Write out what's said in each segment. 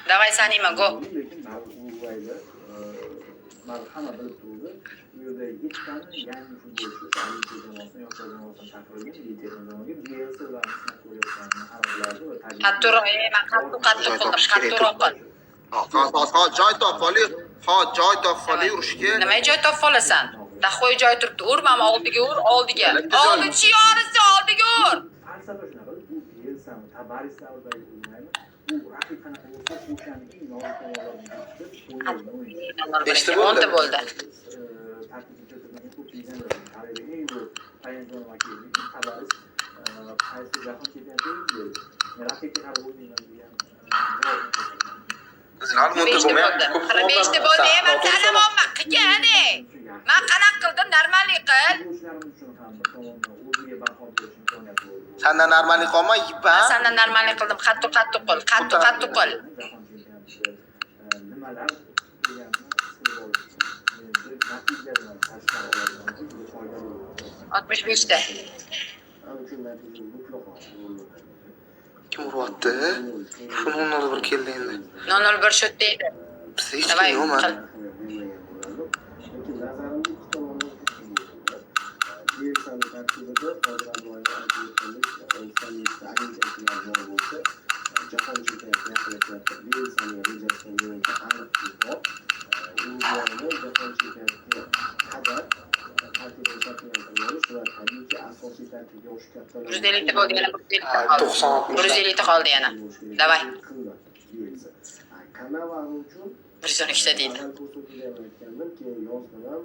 Давай Sanima go. Hamma bilib turdi. Bu yerda hech qanday yangi futbolchi, Olimpiya jamoasini yoshlar jamoasini chaqirgan, Vitesse jamoasiga Bielsa ularni sinab ko'rayotganini hamma biladi va Qattiqroq, men qattiq qildim, qattiqroq qil. Hozir joy topib joy topib urishga. Nima joy topib olasan? Dahoy joy turibdi. Ur, mana oldiga ur, oldiga. Oldichi yorisi oldiga ur. falsafa shunaqa, bu Bielsani, Tabarislarni o'ynaydi. Bu raqib qanaqa bo'lsa, o'shaniki yo'l Beshta bo'ldi. Bizlar bo'ldi. Qara beshta bo'ldi. Men tanamonman. Qilgani. Men qanaqa qildim? Normallik qil. Sendan normallik qolmay, yipa. Sendan normallik qildim. Qattiq qil. Qattiq qil. Nimalar deganni natijalardan tashqari oladigan foydali 65 ta. Kim uryapti? Shuni 001 keldi endi. 001 shot deydi. Biz hech Davay, kim yo'qmi? qil. Jahon chempionati yaqinlashyapti. Bielsani rejasidan bo'yicha aniq bor. U jahon chempionatiga qadar tarkibni shakllantirib olish va tabiiyki asosiy tarkibga o'sha kattalar 150 ta bo'ldi yana 150 ta qoldi yana. Davay. Kanavaro uchun 112 ta deydi. keyin yozdim ham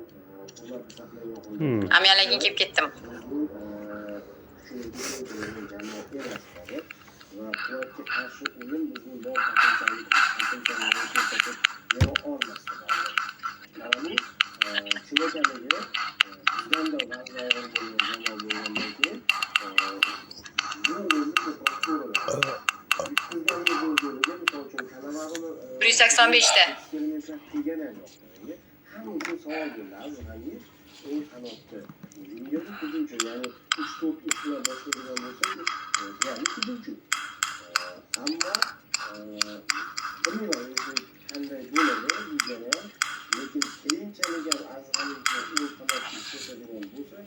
hurmat saqlagan Amyalagin kelib ketdim. va Quvvatga qarshi o'yin bizning bor potensialni ko'rsatib bera olmasdi. Ya'ni chinakamiga bizdan da vazn og'ir bo'lgan jamoa bo'lgandan keyin bu o'yinni ko'proq ko'radi. Bizdan o'zimizga misol uchun Kanavaroni 185 ta. Hamma uchun savol bo'ldi. Azg'ani o'ng qanotda o'yinga hujumchi, ya'ni 3-4 ishlar boshlaydigan bo'lsak, ya'ni hujumchi. Ammo bilmayman qanday bo'ladi bizda, lekin keyinchalik ham Azg'ani o'ng qanotda ishlashadigan bo'lsa,